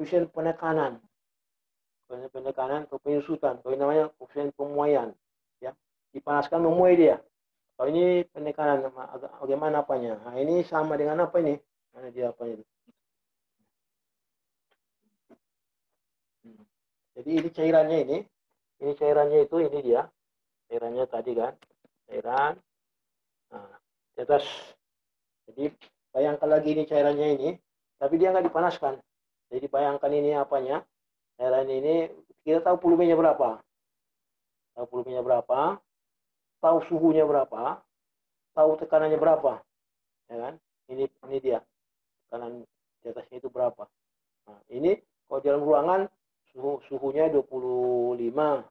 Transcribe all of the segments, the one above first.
koefisien penekanan. Koefisien penekanan atau penyusutan. Kalau ini namanya koefisien pemuaian. Ya, dipanaskan memuai dia. Kalau ini penekanan, bagaimana apanya? Nah, ini sama dengan apa ini? Mana dia apa itu? Jadi ini cairannya ini. Ini cairannya itu, ini dia. Cairannya tadi kan. Cairan. Nah, di atas. Jadi bayangkan lagi ini cairannya ini. Tapi dia nggak dipanaskan. Jadi bayangkan ini apanya. Cairan ini, kita tahu volumenya berapa. Tahu volumenya berapa. Tahu suhunya berapa. Tahu tekanannya berapa. Ya kan? Ini dia. Tekanan di atasnya itu berapa. Nah, ini kalau dalam ruangan suhunya 25.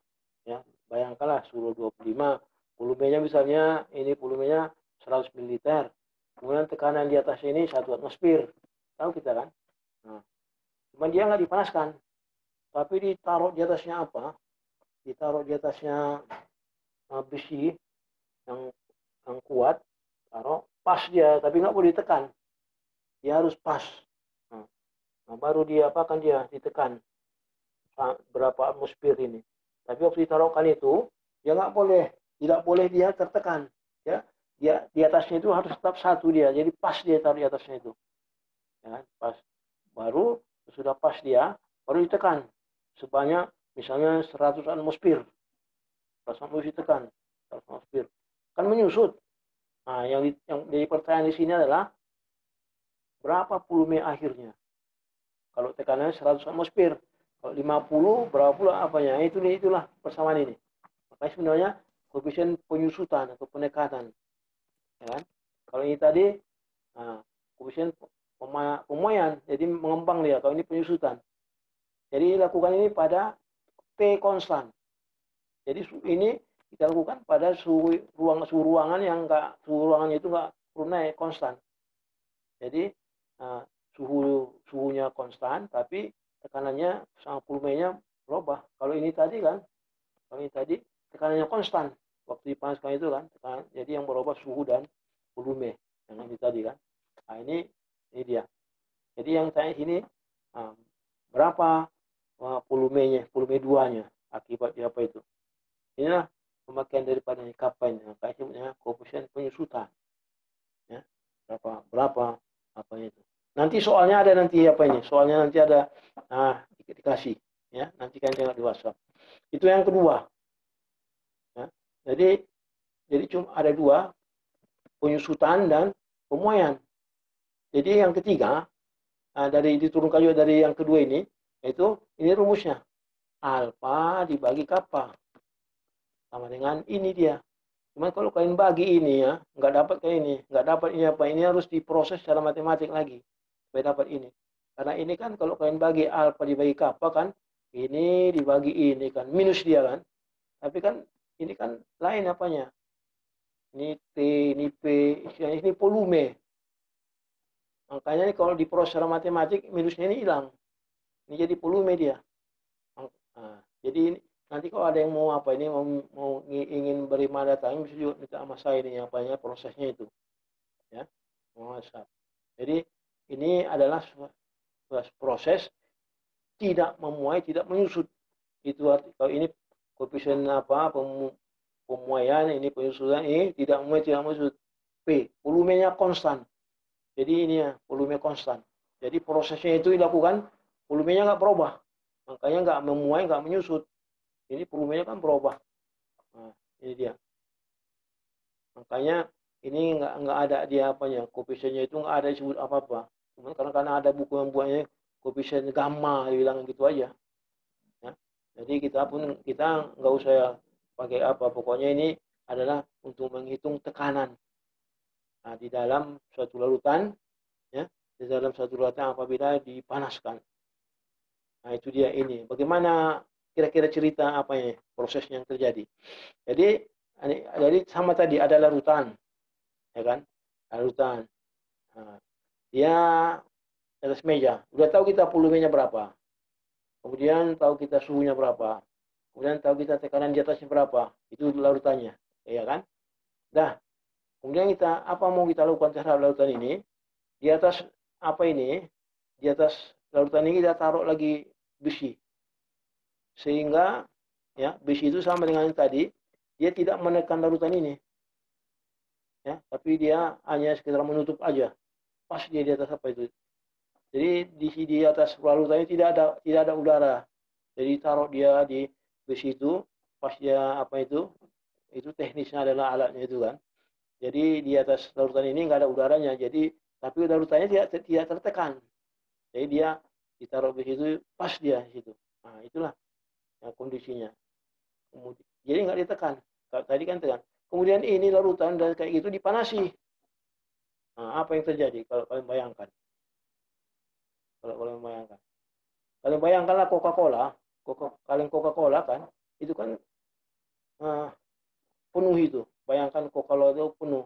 Ya, bayangkanlah suhu 25. Volumenya misalnya ini volumenya 100 ml. Kemudian tekanan di atas ini 1 atmosfer. Tahu kita kan? Nah, cuman dia nggak dipanaskan. Tapi ditaruh di atasnya apa? Ditaruh di atasnya besi yang kuat. Taruh pas dia, tapi nggak boleh ditekan. Dia harus pas. Nah, baru dia apakan dia ditekan berapa atmosfer ini. Tapi waktu ditaruhkan itu, dia nggak boleh, tidak boleh dia tertekan. Ya, dia di atasnya itu harus tetap satu dia. Jadi pas dia taruh di atasnya itu. Ya, pas. Baru sudah pas dia, baru ditekan sebanyak misalnya 100 atmosfer. 100 atmosfer ditekan, 100 atmosfer. Kan menyusut. Nah, yang jadi pertanyaan di sini adalah berapa volume akhirnya? Kalau tekanannya 100 atmosfer, kalau 50 berapa pula apanya? Itulah persamaan ini. Makanya sebenarnya koefisien penyusutan atau penekatan. Ya kan? Kalau ini tadi koefisien pemuaian, jadi mengembang dia. Kalau ini penyusutan. Jadi lakukan ini pada P konstan. Jadi ini kita lakukan pada suhu ruangan yang suhu ruangannya itu enggak naik konstan. Jadi suhunya konstan, tapi tekanannya sama volumenya berubah. Kalau ini tadi tekanannya konstan. Waktu dipanaskan itu kan, jadi yang berubah suhu dan volume. Yang ini tadi kan. Nah, ini dia. Jadi yang tanya sini berapa volumenya, volume 2-nya akibat apa itu. Inilah pemakaian daripada kapal ini. Makanya sebutnya koefisien penyusutan. Ya, berapa apa itu. Nanti soalnya ada apa ini? Soalnya nanti ada dikasih ya. Nanti kan tengok di WhatsApp. Itu yang kedua. Ya. Jadi cuma ada dua, penyusutan dan pemuaian. Jadi yang ketiga dari diturunkan juga dari yang kedua ini, yaitu ini rumusnya. Alfa dibagi kappa sama dengan ini dia. Cuma kalau kalian bagi ini ya, nggak dapat kayak ini, nggak dapat ini apa, ini harus diproses secara matematik lagi supaya dapat ini. Karena ini kan kalau kalian bagi alfa dibagi kappa kan, ini dibagi ini kan, minus dia kan. Tapi kan ini kan lain apanya. Ini T, ini P, ini volume. Makanya kalau diproses secara matematik, minusnya ini hilang. Ini jadi volume dia. Jadi nanti kalau ada yang mau apa ini mau ingin beri datang bisa juga minta sama saya ini apanya prosesnya itu ya WhatsApp. Jadi ini adalah proses tidak memuai, tidak menyusut. Itu arti kalau ini koefisien apa pemuaian, ini penyusutan, ini tidak memuai, tidak menyusut. P volumenya konstan. Jadi ini ya volume konstan. Jadi prosesnya itu dilakukan volumenya nggak berubah. Makanya nggak memuai, nggak menyusut. Ini volumenya kan berubah. Nah, ini dia. Makanya ini nggak ada dia apanya, koefisiennya itu nggak ada disebut apa-apa. Cuma karena ada buku yang buatnya koefisien gamma, bilang gitu aja. Ya. Jadi kita nggak usah pakai apa. Pokoknya ini adalah untuk menghitung tekanan. Nah, di dalam suatu larutan, ya, di dalam suatu larutan apabila dipanaskan. Nah, itu dia ini. Bagaimana kira-kira cerita apa ya prosesnya yang terjadi. Jadi sama tadi ada larutan, ya kan? Larutan. Nah, dia atas meja. Udah tahu kita volumenya berapa. Kemudian tahu kita suhunya berapa. Kemudian tahu kita tekanan di atasnya berapa. Itu larutannya, ya kan? Dah. Kemudian apa mau kita lakukan terhadap larutan ini? Di atas apa ini? Di atas larutan ini kita taruh lagi besi. Sehingga ya besi itu sama dengan yang tadi, dia tidak menekan larutan ini. Ya, tapi dia hanya sekedar menutup aja. Pas dia di atas apa itu. Jadi di atas larutan ini tidak ada udara. Jadi taruh dia di besi itu, pas dia apa itu teknisnya adalah alatnya itu kan. Jadi di atas larutan ini nggak ada udaranya. Jadi tapi larutannya tidak tertekan. Jadi dia ditaruh di situ, pas dia di situ. Nah, itulah kondisinya. Kemudian, jadi nggak ditekan. Tadi kan tekan. Kemudian ini larutan dan kayak gitu dipanasi. Nah, apa yang terjadi kalau kalian bayangkan? Kalau kalian bayangkan. Kalian bayangkanlah Coca-Cola kan, itu kan penuh itu. Bayangkan Coca-Cola itu penuh.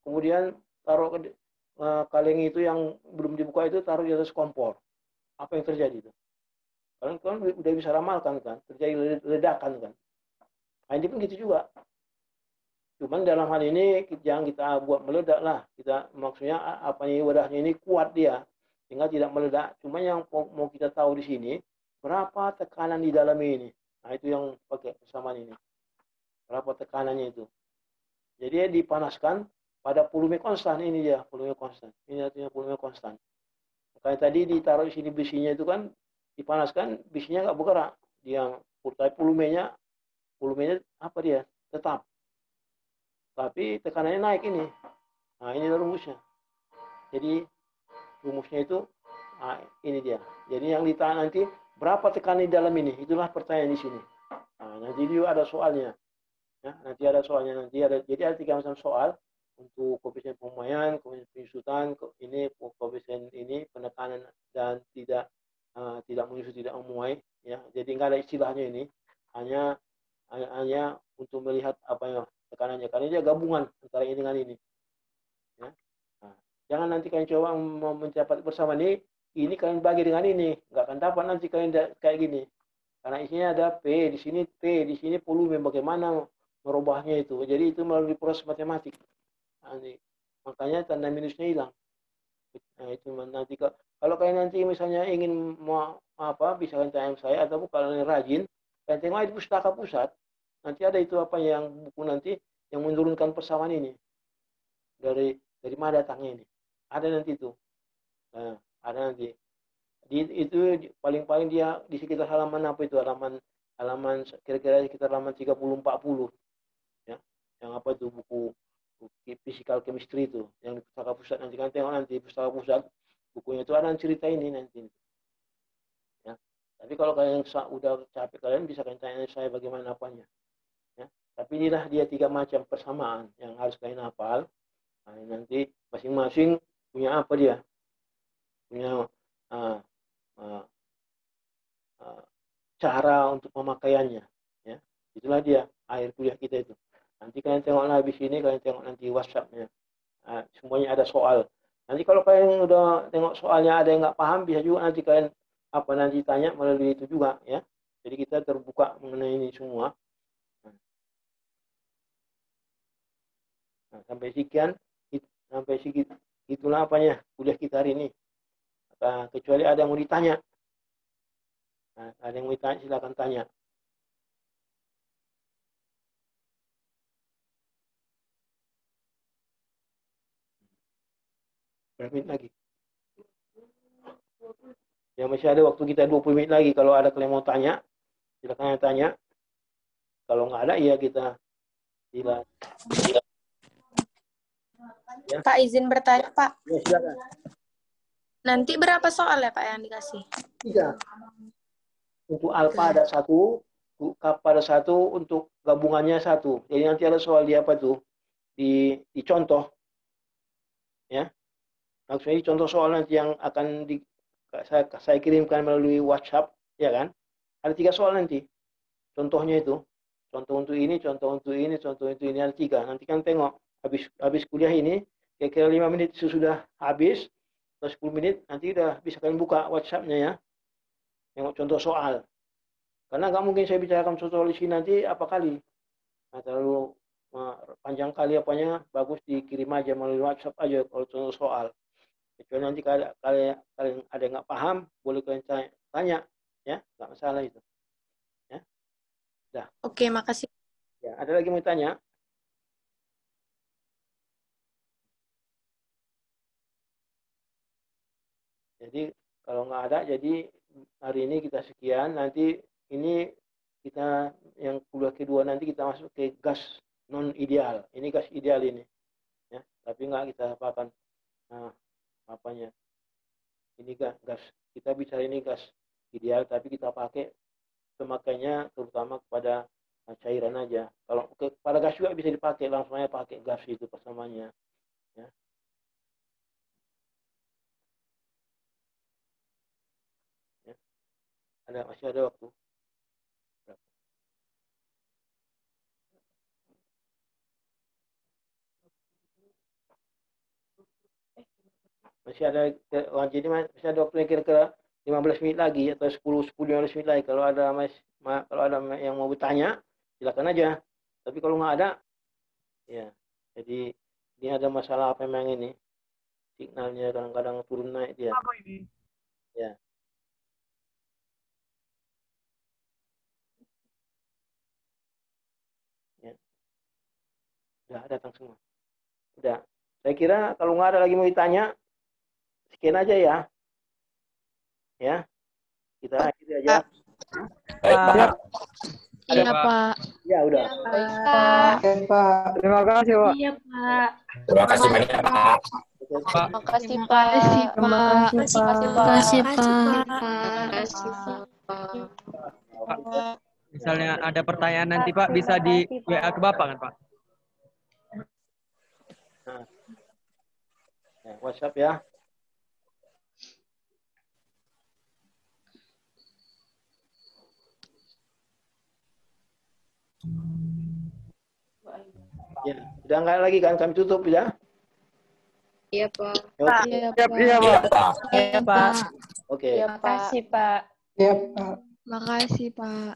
Kemudian taruh kaleng itu yang belum dibuka itu taruh di atas kompor. Apa yang terjadi itu? Kalian kan udah bisa ramalkan kan, terjadi ledakan kan. Nah, ini pun gitu juga. Cuman dalam hal ini jangan kita buat meledak lah. Kita maksudnya apa nih wadahnya ini kuat dia, sehingga tidak meledak. Cuma yang mau kita tahu di sini berapa tekanan di dalam ini. Nah, itu yang pakai persamaan ini. Berapa tekanannya itu. Jadi dipanaskan pada volume konstan, ini dia volume konstan. Ini artinya volume konstan. Makanya tadi ditaruh di sini besinya itu kan dipanaskan, besinya nggak bergerak. Dia volumenya apa dia? Tetap. Tapi tekanannya naik ini. Nah, ini rumusnya. Jadi rumusnya itu ini dia. Jadi yang ditanya nanti berapa tekanan di dalam ini? Itulah pertanyaan di sini. Nah, nanti juga ada soalnya. Ya, nanti ada soalnya jadi ada 3 macam soal untuk koefisien pemurnian, koefisien penyusutan, ini koefisien ini penekanan dan tidak menyusut, tidak memuai. Ya, jadi nggak ada istilahnya ini. Hanya untuk melihat apa yang tekanannya, karena dia gabungan antara ini dengan ini. Ya. Nah, jangan nanti kalian coba mencapai bersama ini kalian bagi dengan ini, nggak akan dapat nanti kalian kayak gini. Karena isinya ada P, di sini T, di sini volume, bagaimana merubahnya itu. Jadi itu melalui proses matematik. Nah, makanya tanda minusnya hilang. Nah, itu nanti kalau kalian nanti misalnya ingin mau bisa kalian tanya saya, atau kalian rajin, kalian tengok di pustaka pusat. Nanti ada itu apa yang buku nanti yang menurunkan persamaan ini dari mana datangnya ini, ada nanti itu. Nah, ada nanti itu paling dia di sekitar halaman apa itu, halaman kira-kira sekitar halaman 30-40 ya, yang apa itu buku physical chemistry itu yang di pustaka pusat. Nanti kan tengok nanti pustaka pusat bukunya itu ada cerita ini nanti ya. Tapi kalau kalian udah capek, kalian bisa tanya saya bagaimana apanya. Tapi inilah dia 3 macam persamaan yang harus kalian hafal. Nah, nanti masing-masing punya apa dia? Punya cara untuk pemakaiannya. Ya. Itulah dia akhir kuliah kita itu. Nanti kalian tengoklah habis ini, kalian tengok nanti WhatsApp-nya. Semuanya ada soal. Nanti kalau kalian udah tengok soalnya ada yang nggak paham, bisa juga nanti kalian nanti tanya melalui itu juga ya. Jadi kita terbuka mengenai ini semua. Nah, sampai segitu itulah apanya kuliah kita hari ini. Kecuali ada yang mau ditanya. Nah, ada yang mau ditanya, silakan tanya. Berapa menit lagi? Ya masih ada waktu kita 20 menit lagi. Kalau ada kalian mau tanya, silakan tanya. Kalau nggak ada ya kita silakan. Ya. Pak, izin bertanya, Pak. Ya, silakan. Nanti berapa soal ya, Pak, yang dikasih? 3. Untuk alfa ada 1, untuk kappa ada 1, untuk gabungannya 1. Jadi nanti ada soal di apa tuh? Di contoh. Ya. Maksudnya di contoh soal nanti yang akan saya kirimkan melalui WhatsApp, ya kan? Ada 3 soal nanti. Contohnya itu. Contoh untuk ini, contoh untuk ini, contoh untuk ini, ada 3. Nanti kan tengok habis kuliah ini, kira-kira 5 menit sudah habis, atau 10 menit, nanti udah bisa kalian buka WhatsApp-nya ya. Tengok contoh soal. Karena nggak mungkin saya bicarakan contoh di sini nanti apa kali. Nah, terlalu panjang kali apanya, bagus dikirim aja melalui WhatsApp aja kalau contoh soal. Kecuali nanti kalian ada yang nggak paham, boleh kalian tanya, ya, nggak masalah itu. Ya, dah. Oke, makasih. Ya, ada lagi mau tanya? Jadi kalau nggak ada, jadi hari ini kita sekian. Nanti ini kita yang kuliah kedua nanti kita masuk ke gas non ideal. Ini gas ideal ini, ya. Tapi nggak kita apakan apanya. Ini gas kita bicara ini gas ideal, tapi kita pakai pemakainya terutama kepada cairan aja. Kalau pada gas juga bisa dipakai, langsung aja pakai gas itu persamanya. Ya. Ya. Masih ada waktu. Masih ada jadi masih ada waktu kira-kira 15 menit lagi atau 10-15 menit lagi. Kalau ada yang mau bertanya, silakan aja. Tapi kalau nggak ada, ya. Jadi ini ada masalah apa memang ini? Signalnya kadang-kadang turun naik dia. Apa ini? Ya. Ya. Udah datang semua. Udah. Saya kira kalau nggak ada lagi mau ditanya, sekian aja ya. Ya. Kita akhiri aja. Baik, Pak. Iya, Pak. Ya, udah. Baik, Pak. Terima kasih, Pak. Iya, Pak. Terima kasih banyak, Pak. Makasih, Pak. Makasih, Pak. Makasih, Pak. Misalnya ada pertanyaan nanti, Pak, bisa di WA ke Bapak kan, Pak? Nah. Ya, WhatsApp ya. Ya, udah nggak lagi kan kami tutup ya? Iya, Pak. Oke. Iya, Pak. Iya, Pak. Iya, Pak. Oke. Makasih, Pak. Iya, Pak. Makasih, Pak.